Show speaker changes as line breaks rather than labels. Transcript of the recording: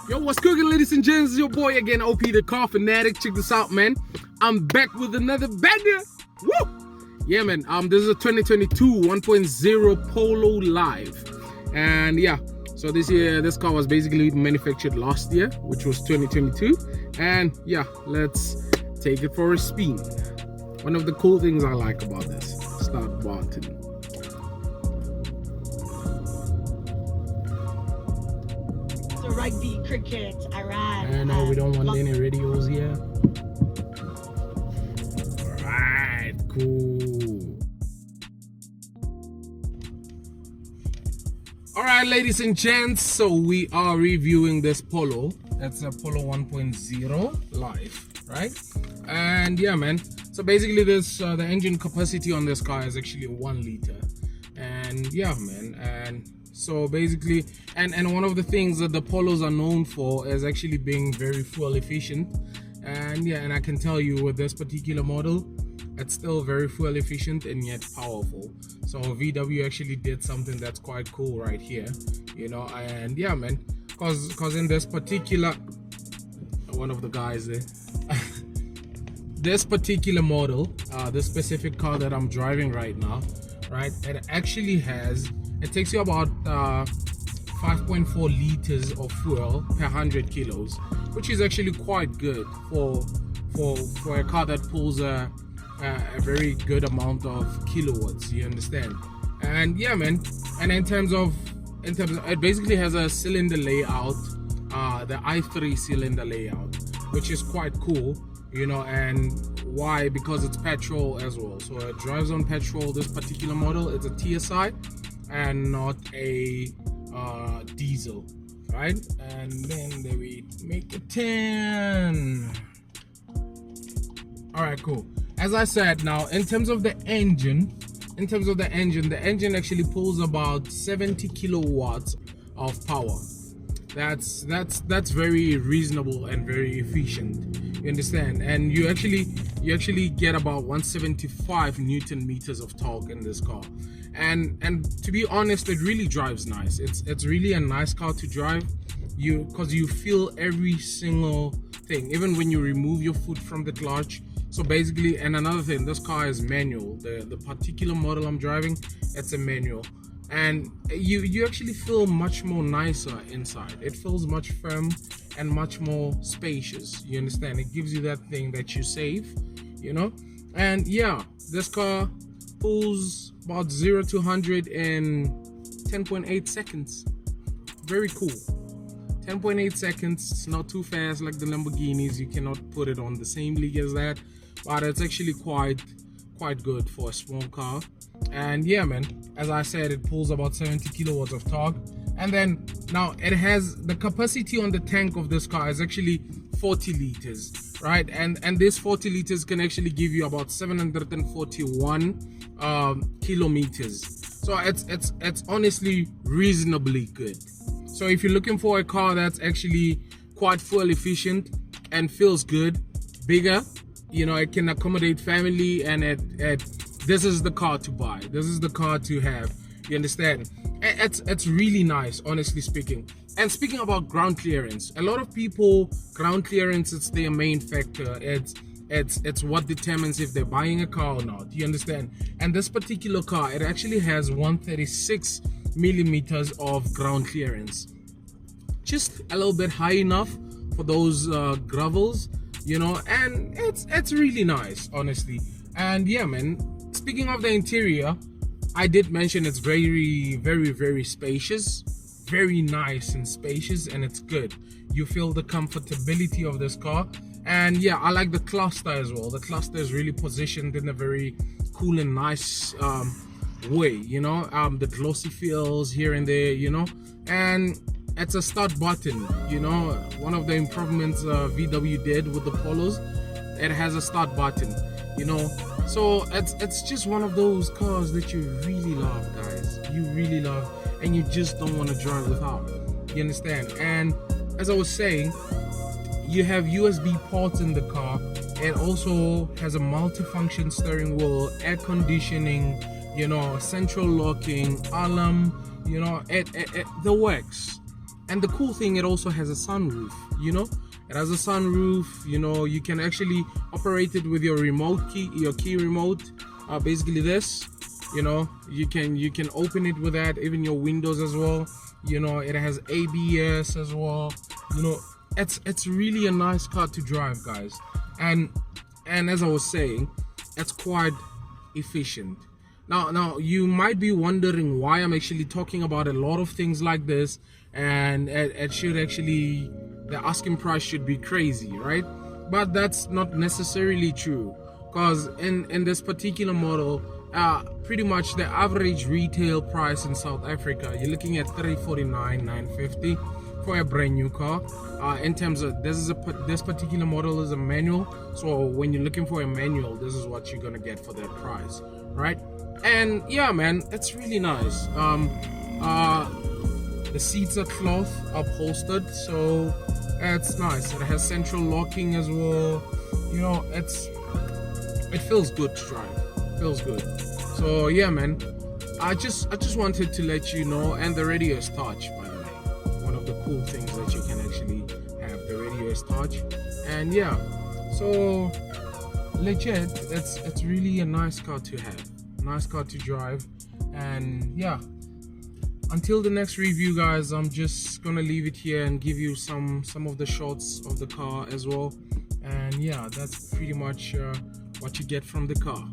Yo, what's cooking, ladies and gents? It's your boy again, OP the Car Fanatic. Check this out, man. I'm back with another banger. Woo! Yeah, man. This is a 2022 1.0 Polo Live, and yeah. So this car was basically manufactured last year, which was 2022, and yeah, let's take it for a spin. One of the cool things I like about this start button.
Rugby, cricket, Iran.
I know we don't want any radios here. Alright, cool. Alright, ladies and gents, so we are reviewing this Polo. That's a Polo 1.0 Live, right? And yeah, man. So basically this the engine capacity on this car is actually 1 liter. And yeah, man. And so basically, and one of the things that the Polos are known for is actually being very fuel efficient. And yeah, and I can tell you with this particular model, it's still very fuel efficient and yet powerful. So VW actually did something that's quite cool right here, you know. And yeah, man, cause in this particular, one of the guys there, this particular model, this specific car that I'm driving right now, right, it actually has, it takes you about 5.4 liters of fuel per 100 kilos, which is actually quite good for a car that pulls a very good amount of kilowatts, you understand. And yeah, man, and in terms of it basically has a cylinder layout, the i3 cylinder layout, which is quite cool, you know. And why? Because it's petrol as well, so it drives on petrol. This particular model, it's a TSI and not a diesel, right? And then there we make it 10. All right, cool. As I said, now in terms of the engine, the engine actually pulls about 70 kilowatts of power. That's very reasonable and very efficient, you understand. And you actually get about 175 newton meters of torque in this car. And to be honest, it really drives nice. It's really a nice car to drive, because you feel every single thing, even when you remove your foot from the clutch. So basically, and another thing, this car is manual. The particular model I'm driving, it's a manual, and you actually feel much more nicer inside. It feels much firm and much more spacious, you understand. It gives you that thing that you save, you know. And yeah, this car pulls about 0 to 100 in 10.8 seconds. Very cool. 10.8 seconds. It's not too fast like the Lamborghinis. You cannot put it on the same league as that, but it's actually quite good for a small car. And yeah, man, as I said, it pulls about 70 kilowatts of torque. And then now it has the capacity on the tank of this car is actually 40 liters, right? And this 40 liters can actually give you about 741 kilometers. So it's honestly reasonably good. So if you're looking for a car that's actually quite fuel efficient and feels good, bigger, you know, it can accommodate family, and this is the car to buy. This is the car to have, you understand. It's really nice, honestly speaking. And speaking about ground clearance, a lot of people, ground clearance, it's their main factor. It's what determines if they're buying a car or not, you understand. And this particular car, it actually has 136 millimeters of ground clearance, just a little bit high enough for those gravels, you know. And it's really nice, honestly. And yeah, man, speaking of the interior, I did mention it's very, very, very spacious, very nice and spacious, and it's good. You feel the comfortability of this car. And yeah, I like the cluster as well. The cluster is really positioned in a very cool and nice way, you know. The glossy feels here and there, you know. And it's a start button, you know. One of the improvements VW did with the Polos, it has a start button, you know. So it's just one of those cars that you really love, guys. You really love, and you just don't want to drive without, you understand. And as I was saying, you have USB ports in the car. It also has a multifunction steering wheel, air conditioning, you know, central locking, alarm, you know, the works. And the cool thing, it also has a sunroof, you know. It has a sunroof, you know. You can actually operate it with your remote key, your key remote. Basically this, you know, you can open it with that, even your windows as well. You know, it has ABS as well. You know, it's really a nice car to drive, guys. And as I was saying, it's quite efficient. Now you might be wondering why I'm actually talking about a lot of things like this, and it should actually, the asking price should be crazy, right? But that's not necessarily true, because in this particular model, pretty much the average retail price in South Africa, you're looking at 349,950 for a brand new car. In terms of this particular model is a manual, so when you're looking for a manual, this is what you're gonna get for that price, right? And yeah, man, it's really nice. The seats are cloth upholstered, so it's nice. It has central locking as well. You know, it feels good to drive. Feels good. So yeah, man, I just wanted to let you know. And the radio is touch, by the way. One of the cool things that you can actually have, the radio is touch. And yeah, so legit, it's really a nice car to have, nice car to drive. And yeah, until the next review, guys, I'm just gonna leave it here and give you some of the shots of the car as well. And yeah, that's pretty much what you get from the car.